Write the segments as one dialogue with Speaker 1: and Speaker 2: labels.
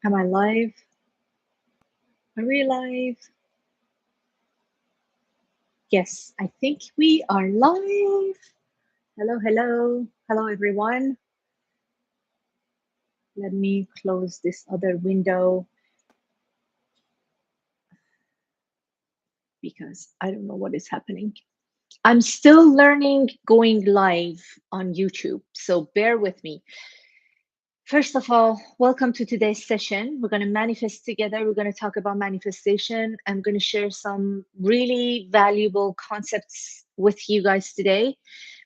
Speaker 1: Am I live? Are we live? Yes, I think we are live. Hello, hello. Hello, everyone. Let me close this other window because I don't know what is happening. I'm still learning going live on YouTube, so bear with me. First of all, welcome to today's session. We're going to manifest together. We're going to talk about manifestation. I'm going to share some really valuable concepts with you guys today.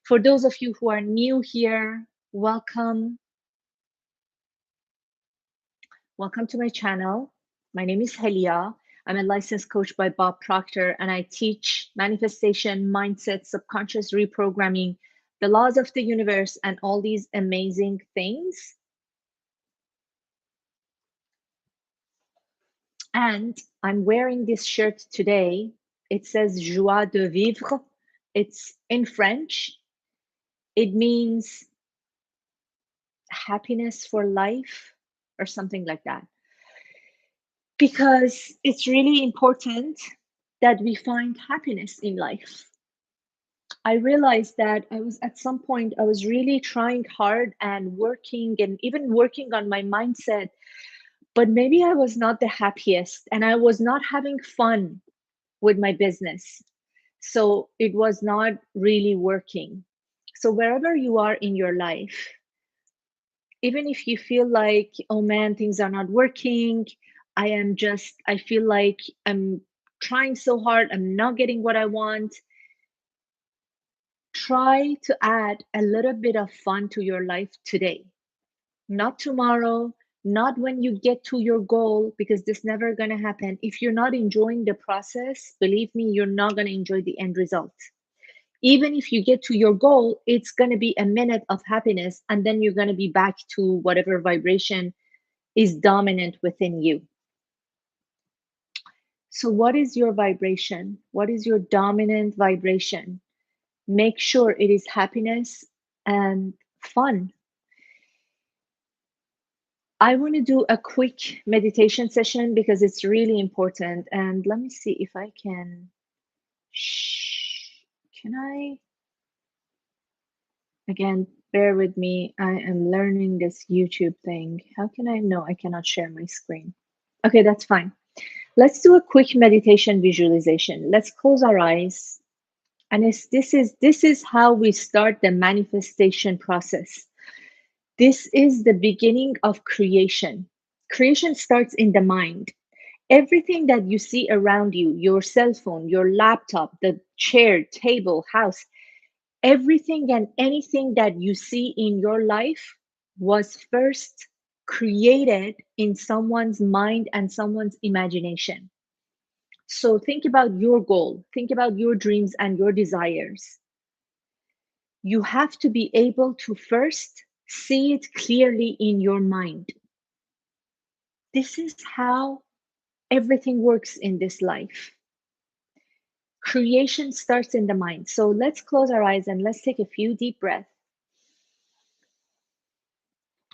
Speaker 1: For those of you who are new here, welcome. Welcome to my channel. My name is Helia. I'm a licensed coach by Bob Proctor, and I teach manifestation, mindset, subconscious reprogramming, the laws of the universe, and all these amazing things. And I'm wearing this shirt today. It says Joie de vivre. It's in French. It means happiness for life or something like that. Because it's really important that we find happiness in life. I realized that I was at some point, I was really trying hard and even working on my mindset, but maybe I was not the happiest and I was not having fun with my business. So it was not really working. So wherever you are in your life, even if you feel like, oh man, things are not working, I feel like I'm trying so hard, I'm not getting what I want. Try to add a little bit of fun to your life today, not tomorrow, not when you get to your goal, because this never going to happen. If you're not enjoying the process, believe me, you're not going to enjoy the end result. Even if you get to your goal, it's going to be a minute of happiness, and then you're going to be back to whatever vibration is dominant within you. So, what is your vibration? What is your dominant vibration? Make sure it is happiness and fun. I want to do a quick meditation session because it's really important. And let me see if I can. Can I? Again, bear with me. I am learning this YouTube thing. How can I? No, I cannot share my screen. Okay, that's fine. Let's do a quick meditation visualization. Let's close our eyes. And this is how we start the manifestation process. This is the beginning of creation. Creation starts in the mind. Everything that you see around you, your cell phone, your laptop, the chair, table, house, everything and anything that you see in your life was first created in someone's mind and someone's imagination. So think about your goal, think about your dreams and your desires. You have to be able to first see it clearly in your mind. This is how everything works in this life. Creation starts in the mind. So let's close our eyes and let's take a few deep breaths.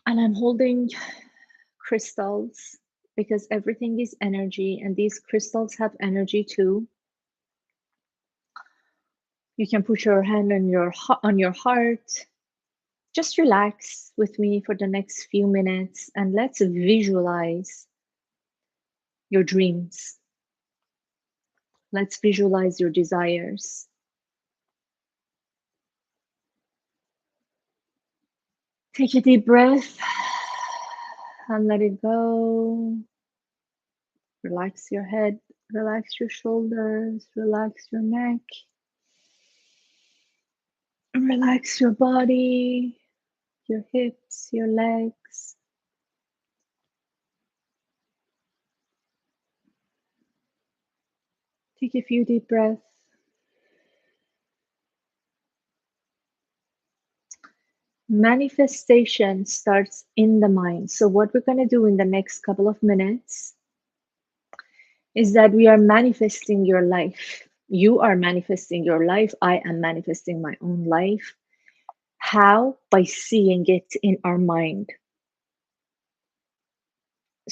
Speaker 1: And I'm holding crystals because everything is energy and these crystals have energy too. You can put your hand on your heart. Just relax with me for the next few minutes and let's visualize your dreams. Let's visualize your desires. Take a deep breath and let it go. Relax your head, relax your shoulders, relax your neck, relax your body, your hips, your legs. Take a few deep breaths. Manifestation starts in the mind. So what we're going to do in the next couple of minutes is that we are manifesting your life. You are manifesting your life. I am manifesting my own life. How? By seeing it in our mind.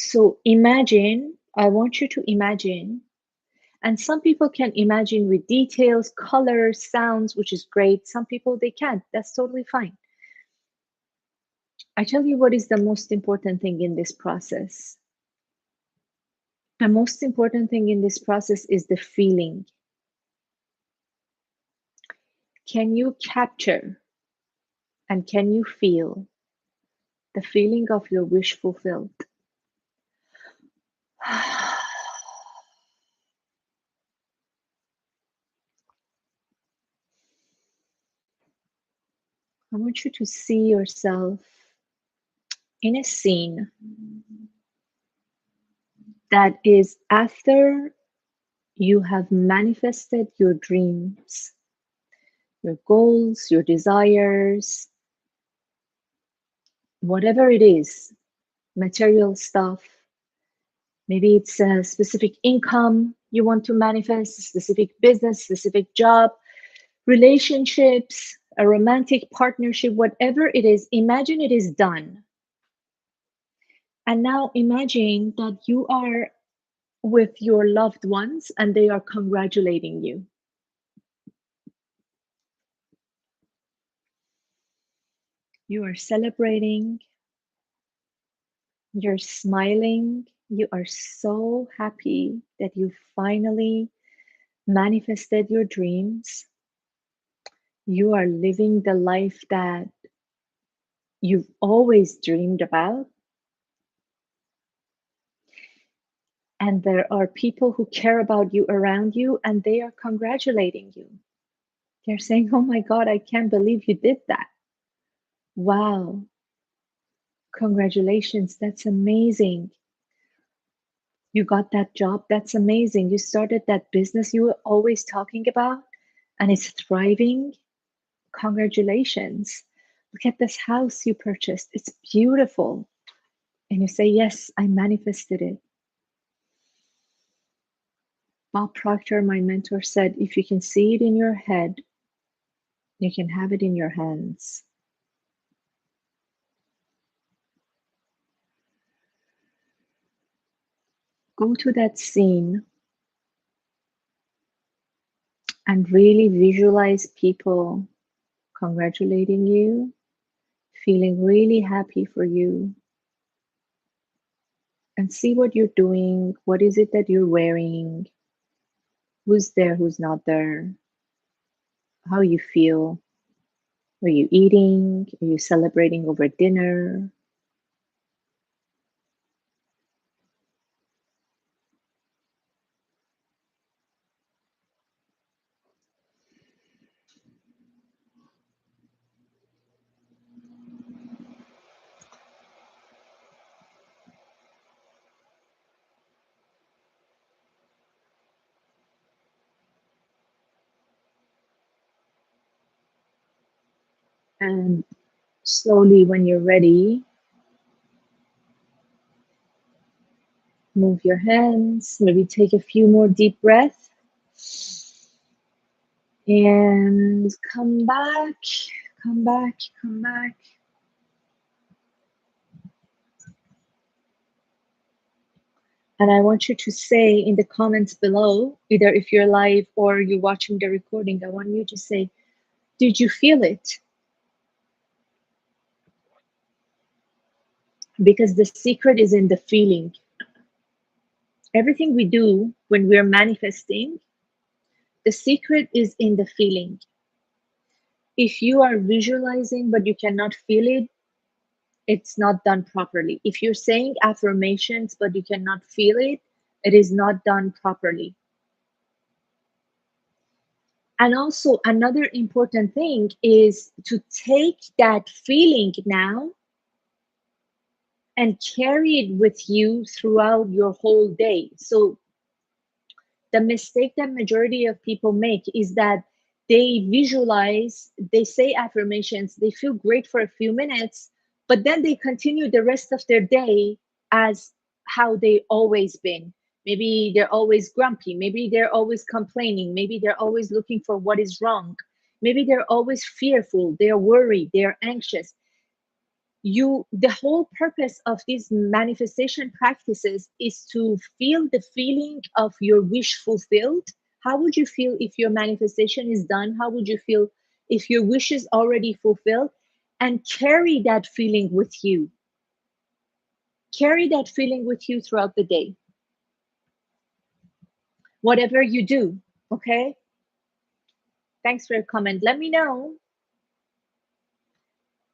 Speaker 1: So imagine, I want you to imagine, and some people can imagine with details, colors, sounds, which is great. Some people they can't. That's totally fine. I tell you what is the most important thing in this process. The most important thing in this process is the feeling. Can you capture and can you feel the feeling of your wish fulfilled? I want you to see yourself in a scene that is after you have manifested your dreams, your goals, your desires, whatever it is, material stuff. Maybe it's a specific income you want to manifest, a specific business, specific job, relationships, a romantic partnership, whatever it is. Imagine it is done. And now imagine that you are with your loved ones and they are congratulating you. You are celebrating, you're smiling, you are so happy that you finally manifested your dreams. You are living the life that you've always dreamed about. And there are people who care about you around you and they are congratulating you. They're saying, "Oh my God, I can't believe you did that. Wow, congratulations, that's amazing. You got that job, that's amazing. You started that business you were always talking about and it's thriving. Congratulations. Look at this house you purchased, it's beautiful." And you say, "Yes, I manifested it." Bob Proctor, my mentor, said, "If you can see it in your head, you can have it in your hands." Go to that scene and really visualize people congratulating you, feeling really happy for you, and see what you're doing. What is it that you're wearing? Who's there, who's not there? How you feel? Are you eating? Are you celebrating over dinner? And slowly, when you're ready, move your hands, maybe take a few more deep breaths, and come back, come back, come back. And I want you to say in the comments below, either if you're live or you're watching the recording, I want you to say, did you feel it? Because the secret is in the feeling. Everything we do when we're manifesting, the secret is in the feeling. If you are visualizing but you cannot feel it, it's not done properly. If you're saying affirmations but you cannot feel it, it is not done properly. And also, another important thing is to take that feeling now and carry it with you throughout your whole day. So the mistake that majority of people make is that they visualize, they say affirmations, they feel great for a few minutes, but then they continue the rest of their day as how they always been. Maybe they're always grumpy, maybe they're always complaining, maybe they're always looking for what is wrong, maybe they're always fearful, they're worried, they're anxious. The whole purpose of these manifestation practices is to feel the feeling of your wish fulfilled. How would you feel if your manifestation is done? How would you feel if your wish is already fulfilled? And carry that feeling with you. Carry that feeling with you throughout the day. Whatever you do, okay? Thanks for your comment. Let me know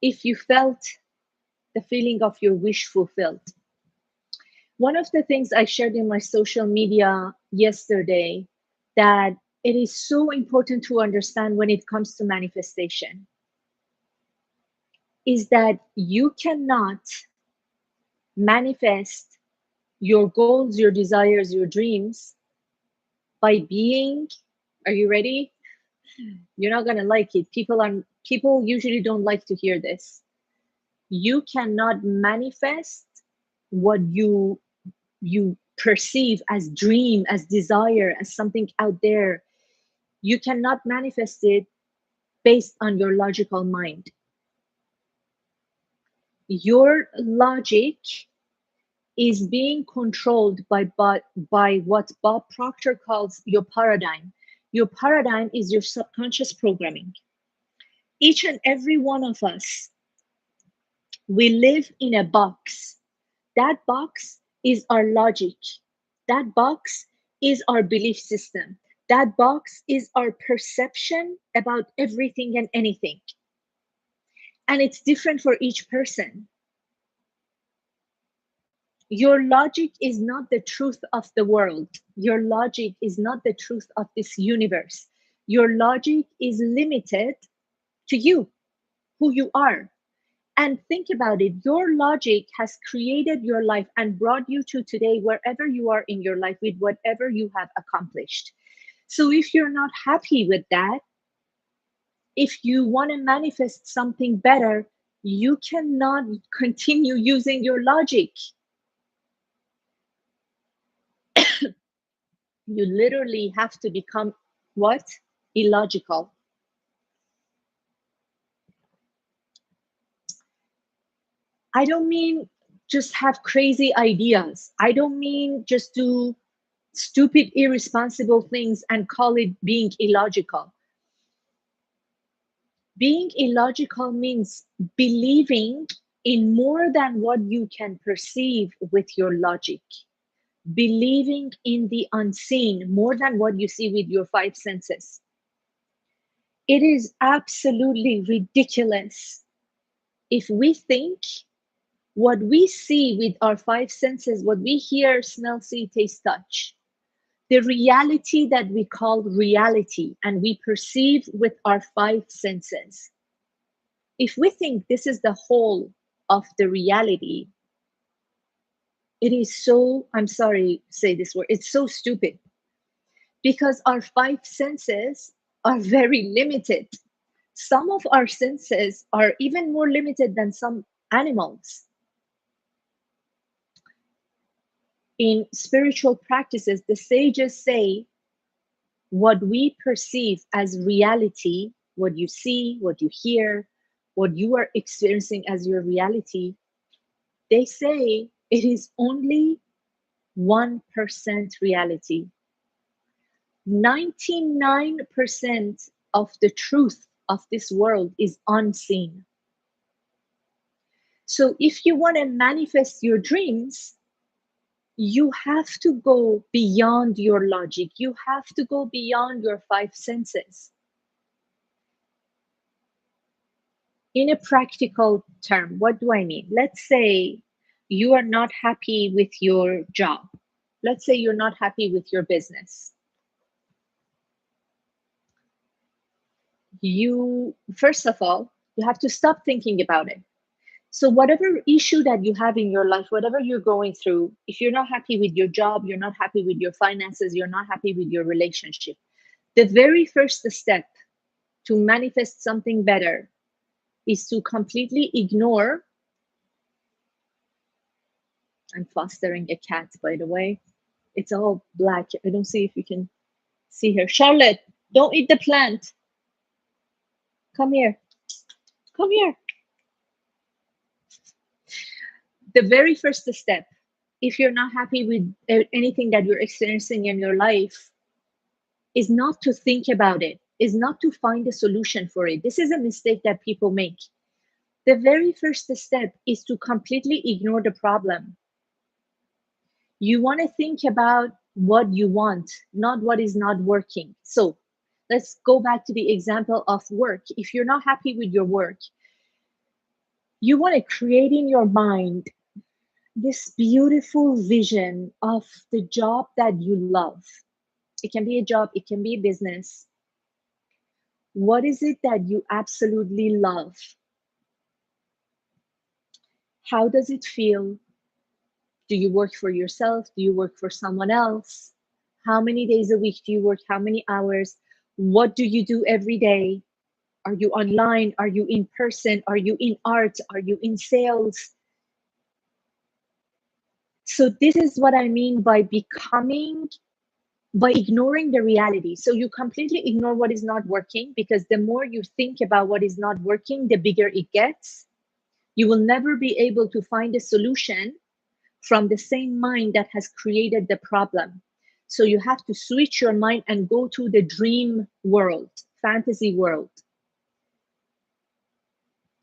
Speaker 1: if you felt the feeling of your wish fulfilled. One of the things I shared in my social media yesterday that it is so important to understand when it comes to manifestation is that you cannot manifest your goals, your desires, your dreams by being, are you ready? You're not going to like it. People usually don't like to hear this. You cannot manifest what you perceive as dream, as desire, as something out there. You cannot manifest it based on your logical mind. Your logic is being controlled by what Bob Proctor calls your paradigm. Your paradigm is your subconscious programming. Each and every one of us, we live in a box. That box is our logic. That box is our belief system. That box is our perception about everything and anything. And it's different for each person. Your logic is not the truth of the world. Your logic is not the truth of this universe. Your logic is limited to you, who you are. And think about it. Your logic has created your life and brought you to today, wherever you are in your life, with whatever you have accomplished. So if you're not happy with that, if you want to manifest something better, you cannot continue using your logic. You literally have to become what? Illogical. I don't mean just have crazy ideas. I don't mean just do stupid, irresponsible things and call it being illogical. Being illogical means believing in more than what you can perceive with your logic. Believing in the unseen more than what you see with your five senses. It is absolutely ridiculous if we think what we see with our five senses, what we hear, smell, see, taste, touch, the reality that we call reality and we perceive with our five senses. If we think this is the whole of the reality, it is so, I'm sorry to say this word, it's so stupid because our five senses are very limited. Some of our senses are even more limited than some animals. In spiritual practices, the sages say what we perceive as reality, what you see, what you hear, what you are experiencing as your reality, they say it is only 1% reality. 99% of the truth of this world is unseen. So if you want to manifest your dreams, you have to go beyond your logic. You have to go beyond your five senses. In a practical term, what do I mean? Let's say you are not happy with your job. Let's say you're not happy with your business. First of all, you have to stop thinking about it. So whatever issue that you have in your life, whatever you're going through, if you're not happy with your job, you're not happy with your finances, you're not happy with your relationship, the very first step to manifest something better is to completely ignore. I'm fostering a cat, by the way. It's all black. I don't see if you can see her. Charlotte, don't eat the plant. Come here. Come here. The very first step, if you're not happy with anything that you're experiencing in your life, is not to think about it, is not to find a solution for it. This is a mistake that people make. The very first step is to completely ignore the problem. You want to think about what you want, not what is not working. So let's go back to the example of work. If you're not happy with your work, you want to create in your mind this beautiful vision of the job that you love. It can be a job, it can be a business. What is it that you absolutely love? How does it feel? Do you work for yourself? Do you work for someone else? How many days a week do you work? How many hours? What do you do every day? Are you online? Are you in person? Are you in art? Are you in sales? So this is what I mean by ignoring the reality. So you completely ignore what is not working, because the more you think about what is not working, the bigger it gets. You will never be able to find a solution from the same mind that has created the problem. So you have to switch your mind and go to the dream world, fantasy world.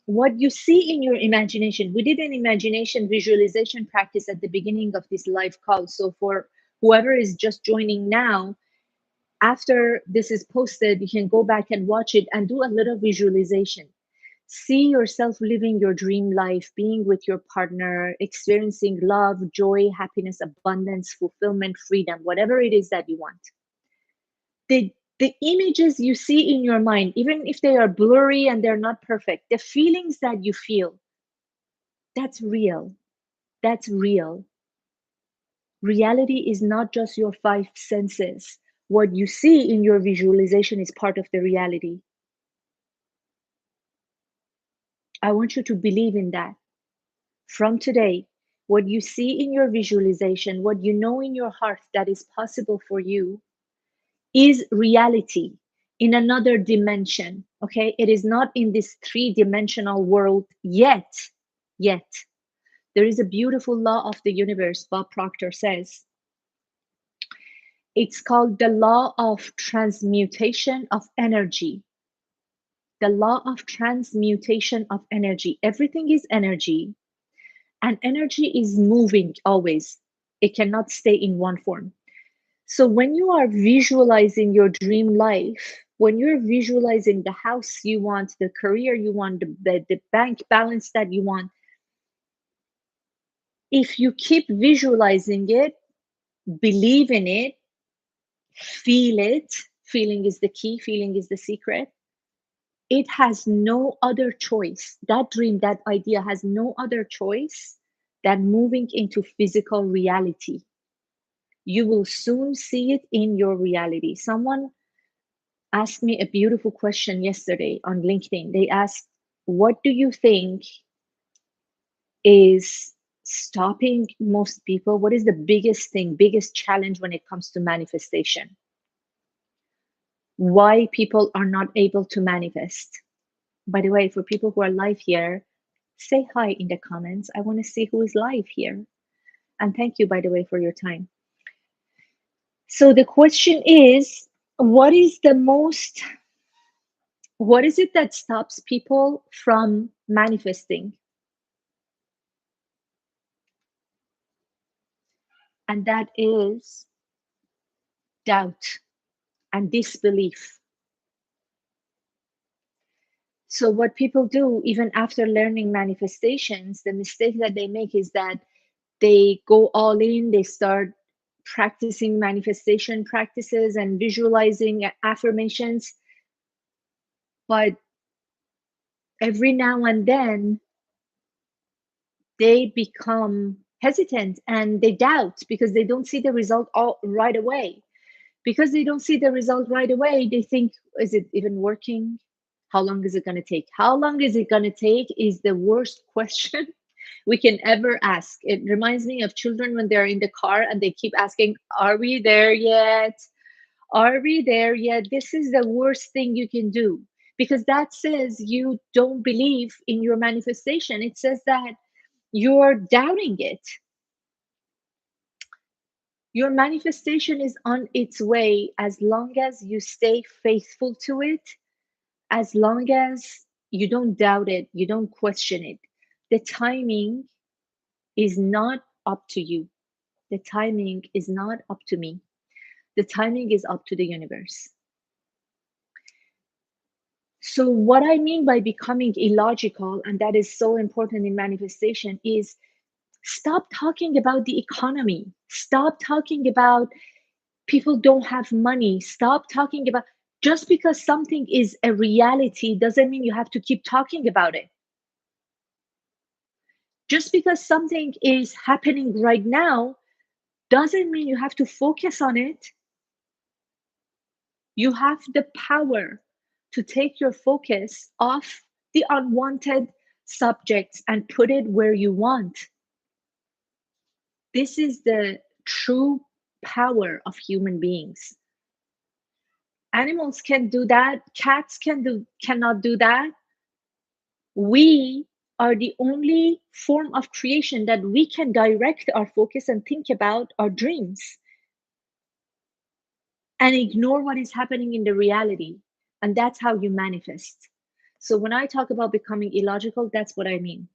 Speaker 1: What you see in your imagination, we did an imagination visualization practice at the beginning of this live call. So for whoever is just joining now, after this is posted, you can go back and watch it and do a little visualization. See yourself living your dream life, being with your partner, experiencing love, joy, happiness, abundance, fulfillment, freedom, whatever it is that you want. The images you see in your mind, even if they are blurry and they're not perfect, the feelings that you feel, that's real. That's real. Reality is not just your five senses. What you see in your visualization is part of the reality. I want you to believe in that. From today, what you see in your visualization, what you know in your heart that is possible for you, is reality in another dimension. Okay, it is not in this three-dimensional world yet. There is a beautiful law of the universe, Bob Proctor says. It's called the law of transmutation of energy. The law of transmutation of energy. Everything is energy, and energy is moving always. It cannot stay in one form. So when you are visualizing your dream life, when you're visualizing the house you want, the career you want, the bank balance that you want, if you keep visualizing it, believe in it, feel it, feeling is the key, feeling is the secret. It has no other choice. That dream, that idea has no other choice than moving into physical reality. You will soon see it in your reality. Someone asked me a beautiful question yesterday on LinkedIn. They asked, what do you think is stopping most people? What is the biggest thing, biggest challenge when it comes to manifestation? Why people are not able to manifest? By the way, for people who are live here, say hi in the comments. I want to see who is live here. And thank you, by the way, for your time. So the question is, what is it that stops people from manifesting? And that is doubt and disbelief. So what people do, even after learning manifestations, the mistake that they make is that they go all in, they start practicing manifestation practices and visualizing affirmations. But every now and then, they become hesitant and they doubt because they don't see the result right away. Because they don't see the result right away, they think, is it even working? How long is it going to take? How long is it going to take is the worst question we can ever ask. It reminds me of children when they're in the car and they keep asking, are we there yet? Are we there yet? This is the worst thing you can do, because that says you don't believe in your manifestation. It says that You're doubting it. Your manifestation is on its way as long as you stay faithful to it, as long as you don't doubt it, you don't question it. The timing is not up to you. The timing is not up to me. The timing is up to the universe. So, what I mean by becoming illogical, and that is so important in manifestation, is stop talking about the economy. Stop talking about people don't have money. Stop talking about, just because something is a reality doesn't mean you have to keep talking about it. Just because something is happening right now doesn't mean you have to focus on it. You have the power to take your focus off the unwanted subjects and put it where you want. This is the true power of human beings. Animals can do that, cats cannot do that. We are the only form of creation that we can direct our focus and think about our dreams and ignore what is happening in the reality. And that's how you manifest. So when I talk about becoming illogical, that's what I mean.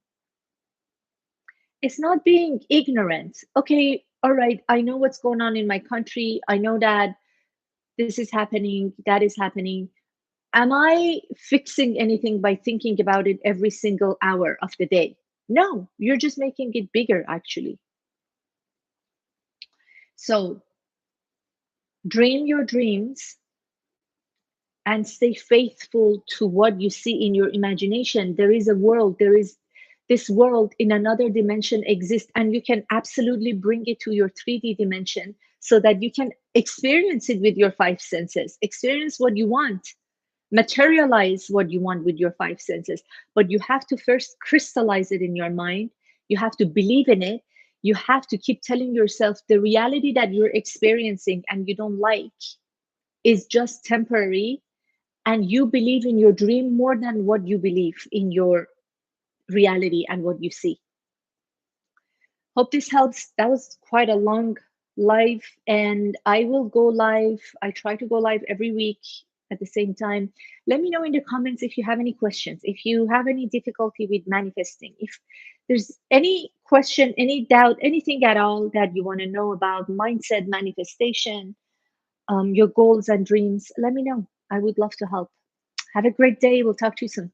Speaker 1: It's not being ignorant. Okay, all right, I know what's going on in my country. I know that this is happening, that is happening. Am I fixing anything by thinking about it every single hour of the day? No, you're just making it bigger, actually. So dream your dreams and stay faithful to what you see in your imagination. There is a world, there is this world in another dimension exists, and you can absolutely bring it to your 3D dimension so that you can experience it with your five senses, experience what you want, materialize what you want with your five senses. But you have to first crystallize it in your mind. You have to believe in it. You have to keep telling yourself the reality that you're experiencing and you don't like is just temporary, and you believe in your dream more than what you believe in your reality and what you see. Hope this helps. That was quite a long live, and I will go live. I try to go live every week at the same time. Let me know in the comments if you have any questions, if you have any difficulty with manifesting, if there's any question, any doubt, anything at all that you want to know about mindset, manifestation, your goals and dreams. Let me know. I would love to help. Have a great day. We'll talk to you soon.